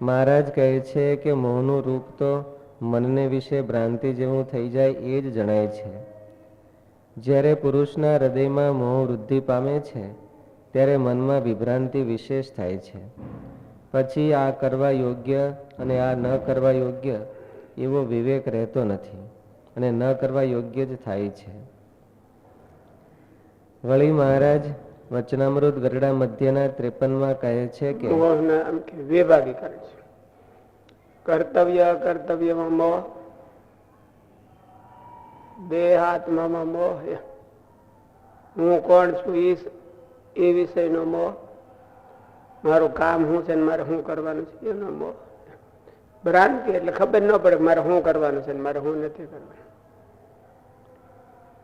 મહારાજ કહે છે કે મોહનું રૂપ તો મનને વિશે ભ્રાંતિ જેવું થઈ જાય એ જ જણાય છે. જ્યારે પુરુષના હૃદયમાં મોહ વૃદ્ધિ પામે છે ત્યારે મનમાં વિભ્રાંતિ વિશેષ થાય છે. પછી આ કરવા યોગ્ય અને આ ન કરવા યોગ્ય એવો વિવેક રહેતો નથી અને ન કરવા યોગ્ય જ થાય છે. વળી મહારાજ વચનામૃત ગરડા મધ્યના 53માં કહે છે કે વિભાગી કરે છે. કર્તવ્ય કર્તવ્યમાં મોહ, દેહાત્મામાં મોહ, હું કોણ છું એ વિષયનો મોહ, મારું કામ શું છે મારે શું કરવાનું છે એનો મોહ. ભ્રાંતિ એટલે ખબર ન પડે મારે શું કરવાનું છે મારે શું નથી કરવાનું.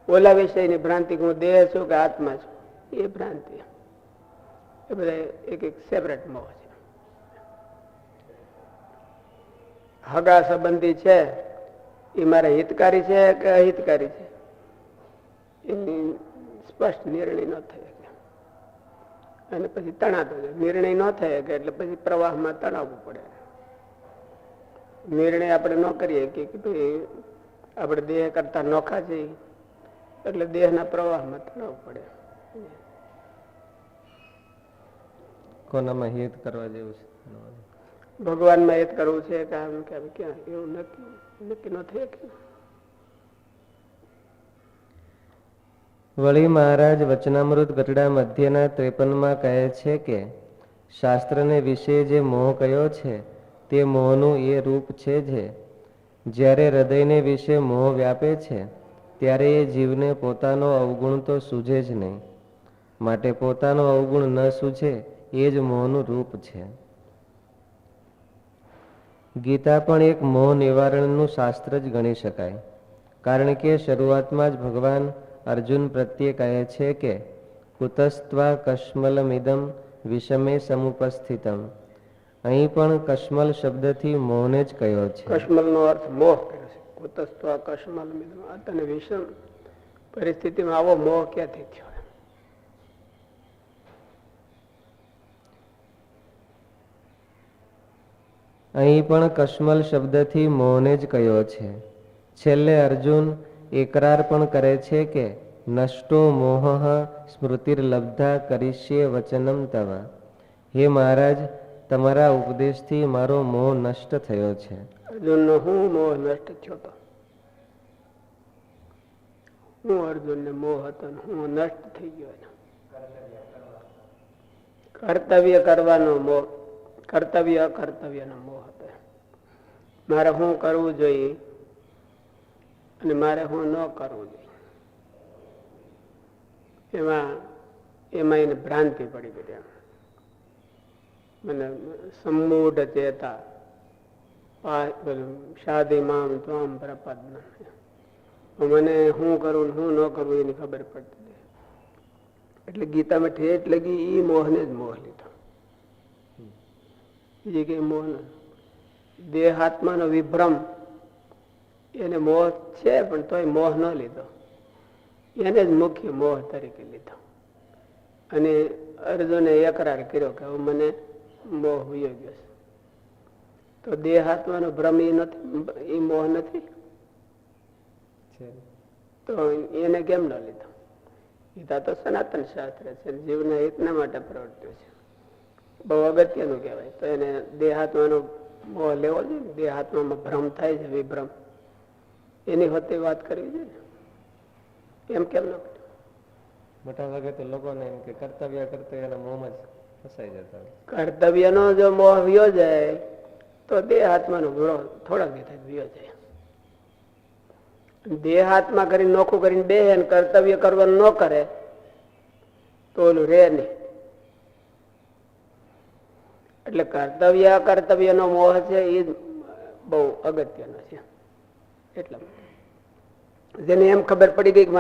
ઓલા વિષયની ભ્રાંતિ હું દેહ છું કે આત્મા છું એ ભ્રાંતિ. એ બધા એક એક સેપરેટ મોહ છે. હગા સંબંધી છે એ મારા હિતકારી છે કે અહિતકારી છે એની સ્પષ્ટ નિર્ણય ન થઈ શકે. અને પછી તણાતો નિર્ણય ન થઈ શકે એટલે પછી પ્રવાહમાં તણાવવું પડે. નિર્ણય આપણે ન કરીએ કે ભાઈ આપણે દેહ કરતા નોખા છીએ એટલે દેહના પ્રવાહમાં તણાવવું પડે. કોનામાં હિત કરવા જેવું છે? ભગવાનમાં હિત કરવું છે કે ક્યાં એવું નક્કી ન થઈ શકે. વળી મહારાજ વચનામૃત ગરડા મધ્યના 53માં કહે છે કે શાસ્ત્રને વિશે જે મોહ કયો છે તે મોહનું એ રૂપ છે જે જ્યારે હૃદયને વિશે મોહ વ્યાપે છે ત્યારે એ જીવને પોતાનો અવગુણ તો સૂઝે જ નહીં. માટે પોતાનો અવગુણ ન સૂઝે એ જ મોહનું રૂપ છે. ગીતા પણ એક મોહ નિવારણનું શાસ્ત્ર જ ગણી શકાય. કારણ કે શરૂઆતમાં જ ભગવાન અર્જુન પ્રત્યે કહે છે કે કુતસ્ત્વા કશ્મલમિદમ વિષમે સમુપસ્થિતમ. અહીં પણ કશ્મલ શબ્દથી મોહને જ કયો છે. કશ્મલ નો અર્થ મોહ કર્યો છે. કુતસ્ત્વા કશ્મલમિદમ અને વિષમ પરિસ્થિતિમાં આવો મોહ ક્યાંથી થયો? અહીં પણ કશ્મલ શબ્દથી મોહને જ કયો છે. છેલ્લે અર્જુન એકરાર પણ કરે છે કે નષ્ટો મોહ સ્મૃતિર્લબ્ધા કરીષ્યે વચનમ તવ. હે મહારાજ, તમારા ઉપદેશથી મારો મોહ નષ્ટ થયો છે. અર્જુનનો હું મોહ નષ્ટ થયો હતો? હું અર્જુનને મોહ હતો હું નષ્ટ થઈ ગયો? કર્તવ્ય કરવાનો મોહ, કર્તવ્ય અકર્તવ્યનો મોહ હતો. મારે શું કરવું જોઈએ અને મારે શું ન કરવું જોઈએ એમાં એને ભ્રાંતિ પડી ગઈ. મને સમૂઢ ચેતા શાદી મામ ત્વામ પ્રપદ. મને શું કરવું શું ન કરવું એની ખબર પડતી. એટલે ગીતામાં ઠેઠ લગી એ મોહને જ મોહ લીધો. બીજી કઈ મોહ ન. દેહાત્માનો વિભ્રમ એને મોહ છે પણ તોય મોહ ન લીધો. એને જ મુખ્ય મોહ તરીકે લીધો. અને અર્જુને એકરાર કર્યો કે હવે મને મોહ વયો ગયો છે. તો દેહાત્માનો ભ્રમ એ નથી, એ મોહ નથી. તો એને કેમ ન લીધો? ગીતા તો સનાતન શાસ્ત્ર છે, જીવના હિતના માટે પ્રવર્ત્યો છે. બહુ અગત્યનું કહેવાય. તો એને દેહાત્માનો મોહ લેવો જોઈએ ને. દેહાત્મામાં ભ્રમ થાય છે, વિભ્રમ, એની હોતે વાત કરવી જોઈએ ને. એમ કેમ ન કર્યું? મોટા ભાગે તો લોકોને એમ કે કર્તવ્યના મોહમાં જ ફસાઈ જતા હોય. કર્તવ્યનો જો મોહ વ્યો જાય તો દેહાત્માનો મોહ થોડાક દિવસ વ્યો જાય. દેહાત્મા કરીને નોખું કરીને બે કર્તવ્ય કરવાનું ન કરે તો ઓલું રે નહીં. એટલે કર્તવ્ય અકર્તવ્યનો મોહ છે એ બહુ અગત્યનો છે. એટલા જેને એમ ખબર પડી ગઈ કે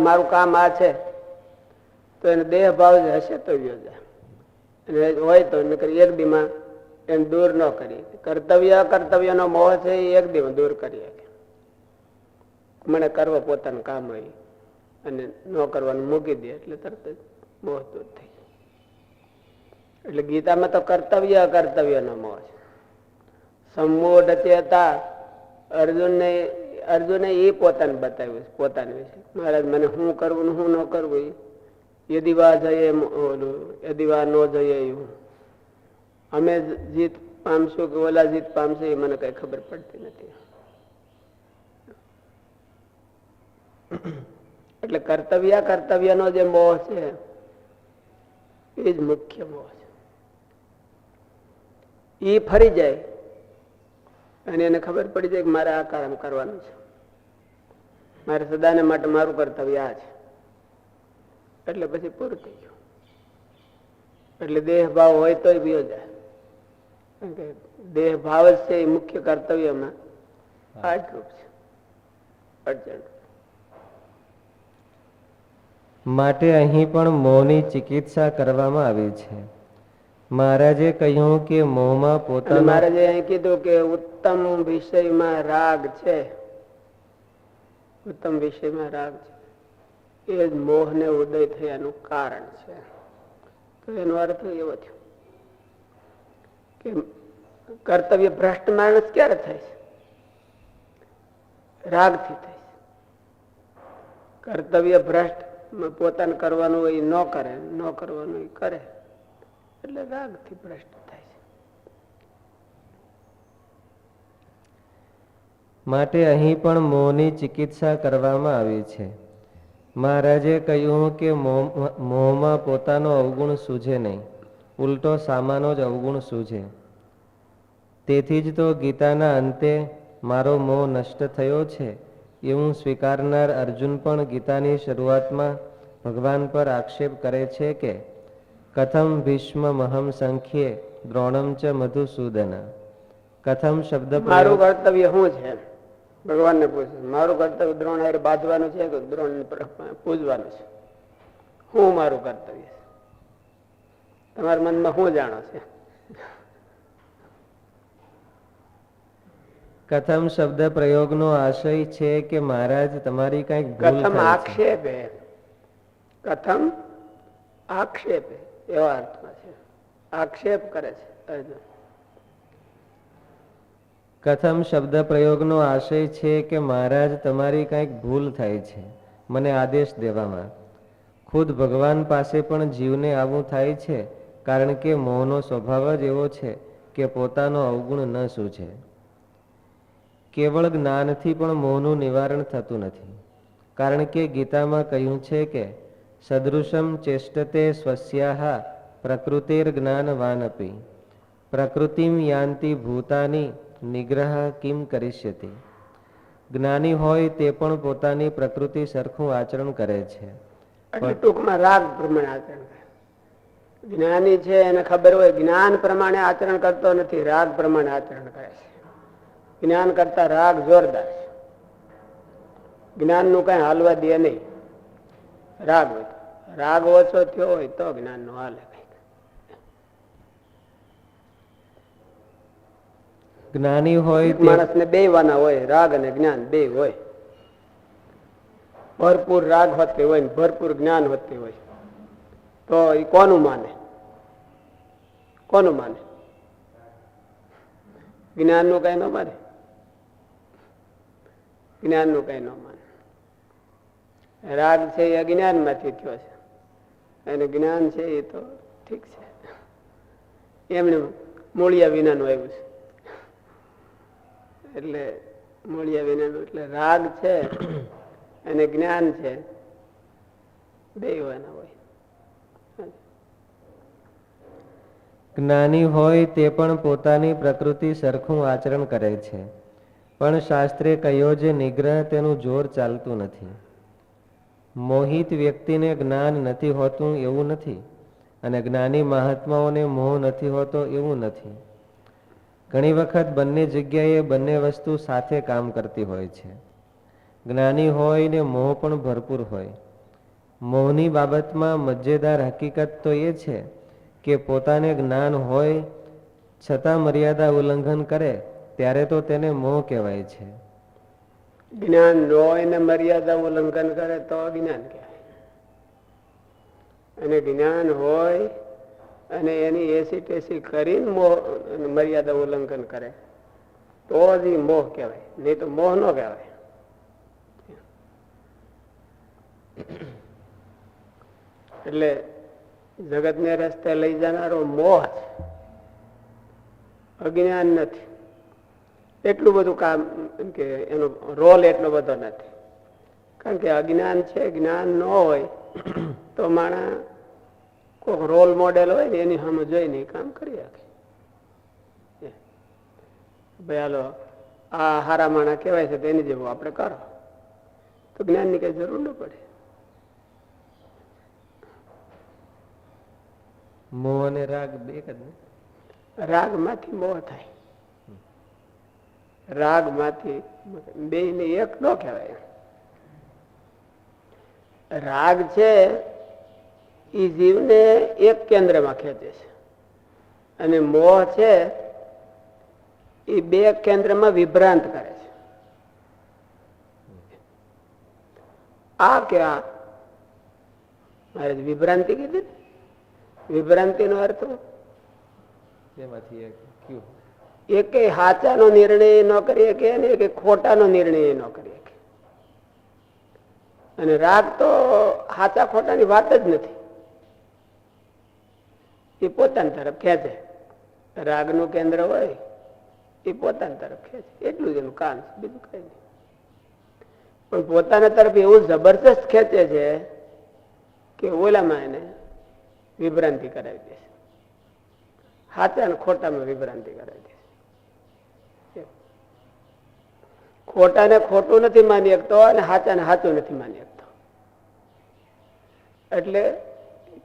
મારું કામ આ છે તો એને દેહ ભાવ હશે તો વ્યો જાય. હોય તો એક દીમાં એમ દૂર ન કરી. કર્તવ્ય અકર્તવ્યનો મોહ છે એ એક દીમાં દૂર કરીએ. મને કરવા પોતાનું કામ હોય અને ન કરવાનું મૂકી દે એટલે તરત જ મોહ દૂર થઈ જાય. એટલે ગીતામાં તો કર્તવ્ય અકર્તવ્યનો મોહ છે. સમૂઢ ચેતા અર્જુને એ પોતાને બતાવ્યું છે પોતાના વિશે. મહારાજ મને શું કરવું ને શું ન કરવું, યદિવા જઈએ ઓલું યદિવા ન જઈએ એવું, અમે જીત પામશું કે ઓલા જીત પામશે એ મને કઈ ખબર પડતી નથી. એટલે કર્તવ્યનો જે મોહ છે એ જ મુખ્ય મોહ છે. એ ફરી જાય અને એને ખબર પડી જાય કે મારે આ કામ કરવાનું છે, મારે સદાને માટે મારું કર્તવ્ય આ છે, એટલે પછી પૂરું થઈ ગયું. એટલે દેહ ભાવ હોય તોય બીજો જાય, કારણ કે દેહ ભાવ જ છે એ મુખ્ય કર્તવ્યમાં આટલું છે અડચણ. માટે અહીં પણ મોહની ચિકિત્સા કરવામાં આવી છે. મહારાજે કહ્યું કે મોહમાં પોતાનો મહારાજે અહીં કીધું કે ઉત્તમ વિષયમાં રાગ છે, ઉત્તમ વિષયમાં રાગ છે એ જ મોહને ઉદય થયાનું કારણ છે. તો એનો અર્થ એવો થયો કે કર્તવ્ય ભ્રષ્ટ માણસ ક્યારે થાય છે? રાગથી થાય છે. કર્તવ્ય ભ્રષ્ટ પોતાને કરવાનું હોય ન કરે, ન કરવાનું એ કરે, એટલે રાગથી ભ્રષ્ટ થાય છે. માટે અહીં પણ મોહની ચિકિત્સા કરવામાં આવી છે. મહારાજે કહ્યું કે મોહમાં પોતાનો અવગુણ સૂઝે નહીં, ઉલટો સામાનો જ અવગુણ સૂઝે. તેથી જ તો ગીતાના અંતે મારો મોહ નષ્ટ થયો છે એવું સ્વીકારનાર અર્જુન પણ ગીતાની શરૂઆતમાં ભગવાન પર આક્ષેપ કરે છે કે કથમ ભીષ્મ મહમ સંખ્યે દ્રોણમ ચ મધુસૂદન. કથમ શબ્દ મારું કર્તવ્ય શું છે? ભગવાનને પૂછે મારું કર્તવ્ય દ્રોણ હારે બાંધવાનું છે કે દ્રોણ પૂજવાનું છે? શું મારું કર્તવ્ય છે? તમારા મનમાં શું જાણો છે? કથમ શબ્દ પ્રયોગનો આશય છે કે મહારાજ તમારી કઈક ભૂલ કથમ થાય છે. આક્ષેપે, કથમ આક્ષેપે એવા અર્થમાં છે. આક્ષેપ કરે છે અર્જુન. કથમ શબ્દ પ્રયોગનો આશય છે કે મહારાજ તમારી કંઈક ભૂલ થાય છે મને આદેશ દેવામાં. ખુદ ભગવાન પાસે પણ જીવને આવું થાય છે, કારણ કે મોહનો સ્વભાવ જ એવો છે કે પોતાનો અવગુણ ન સૂઝે. કેવળ જ્ઞાનથી પણ મોહનું નિવારણ થતું નથી, કારણ કે ગીતામાં કહ્યું છે કે સદૃશમ ચેષ્ટતે સ્વસ્યાહ પ્રકૃતિર જ્ઞાનવાનપી પ્રકૃતિમ યાન્તિ ભૂતાની નિગ્રહ કિમ કરીષ્યતિ. જ્ઞાની હોય તે પણ પોતાની પ્રકૃતિ સરખું આચરણ કરે છે. એટલે ટૂંકમાં રાગ પ્રમાણે આચરણ કરે. જ્ઞાની છે એને ખબર હોય જ્ઞાન પ્રમાણે આચરણ કરતો નથી, રાગ પ્રમાણે આચરણ કરે છે. જ્ઞાન કરતા રાગ જોરદાર છે. જ્ઞાન નું કઈ હાલવા દે નહીં. રાગ હોય રાગ ઓછો થયો હોય તો જ્ઞાન નું હાલે. જ્ઞાની હોય માણસને બે વાના હોય, રાગ અને જ્ઞાન બે હોય. ભરપૂર રાગ હોતી હોય ને ભરપૂર જ્ઞાન હોતી હોય તો એ કોનું માને? કોનું માને? જ્ઞાન નું કઈ ન માને, જ્ઞાન નું કઈ ન માને. રાગ છે એ અજ્ઞાન માંથી થયો છે અને જ્ઞાન છે એ તો ઠીક છે, એમને મૂળિયા વિનાનું આવ્યું છે. એટલે મૂળિયા વિનાનું એટલે રાગ છે અને જ્ઞાન છે બે વાના હોય. જ્ઞાની હોય તે પણ પોતાની પ્રકૃતિ સરખું આચરણ કરે છે, પણ શાસ્ત્રે કહ્યો જે નિગ્રહ તેનું જોર ચાલતું નથી. મોહિત વ્યક્તિને જ્ઞાન નથી હોતું એવું નથી, અને જ્ઞાની મહાત્માઓને મોહ નથી હોતો એવું નથી. ઘણી વખત બંને જગ્યાએ બંને વસ્તુ સાથે કામ કરતી હોય છે. જ્ઞાની હોય ને મોહ પણ ભરપૂર હોય. મોહની બાબતમાં મજેદાર હકીકત તો એ છે કે પોતાને જ્ઞાન હોય છતાં મર્યાદા ઉલ્લંઘન કરે ત્યારે તો તેને મોહ કહેવાય છે. જ્ઞાન હોય ને મર્યાદા ઉલ્લંઘન કરે તો જ્ઞાન કહેવાય, અને જ્ઞાન હોય અને એની એસી ટેસી કરીને મર્યાદા ઉલ્લંઘન કરે તો જ ઈ મોહ કહેવાય, નહીં તો મોહ ન કહેવાય. એટલે જગતને રસ્તે લઈ જનારો મોહ છે, અજ્ઞાન નથી. એટલું બધું કામ એમ કે એનો રોલ એટલો બધો નથી. કારણ કે અજ્ઞાન છે, જ્ઞાન ન હોય તો માણસ કોઈક રોલ મોડેલ હોય ને એની સામે જોઈને કામ કરી શકે. ભાઈ હાલો આ હારા માણસ કહેવાય છે તો એની જેવું આપણે કરો, તો જ્ઞાનની કઈ જરૂર ન પડે. મોહ અને રાગ બે જ ને? રાગ માંથી મોહ થાય, રાગ માંથી બે ને એક ન કહેવાય. રાગ છે એ જીવને એક કેન્દ્રમાં ખેંચે છે, અને મોહ છે એ બે કેન્દ્રમાં વિભ્રાંત કરે છે. આ કે આ મારે વિભ્રાંતિ કીધી. વિભ્રાંતિ નો અર્થ બેમાંથી એક કયું? એકે સાચાનો નિર્ણય ન કરી શકે ને કે ખોટાનો નિર્ણય ન કરી શકે. અને રાગ તો સાચા ખોટાની વાત જ નથી, એ પોતાની તરફ ખેંચે. રાગનું કેન્દ્ર હોય એ પોતાની તરફ ખેંચે, એટલું જ એનું કામ છે, બીજું કઈ નહીં. પણ પોતાના તરફ એવું જબરજસ્ત ખેંચે છે કે ઓલામાં એને વિભ્રાંતિ કરાવી દે છે, સાચા ને ખોટામાં વિભ્રાંતિ કરાવી દે છે. ખોટાને ખોટું નથી માની શકતો અને સાચાને સાચું નથી માની શકતો. એટલે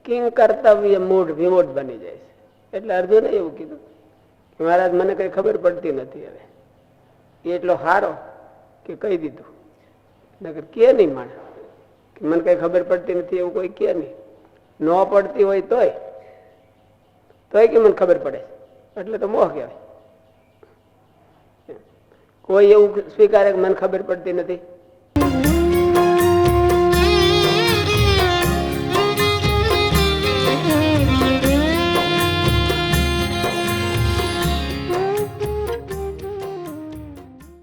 કિંગ કર્તવ્ય મૂઢ વિમૂઢ બની જાય છે. એટલે અર્જુને એવું કીધું કે મહારાજ મને કઈ ખબર પડતી નથી. હવે એ એટલો હારો કે કહી દીધું, નકર કે નહીં માણે કે મને કઈ ખબર પડતી નથી એવું કોઈ કે નહીં. ન પડતી હોય તોય કે મને ખબર પડે એટલે તો મોહ કહેવાય. કોઈ એવું સ્વીકારે કે મને ખબર પડતી નથી?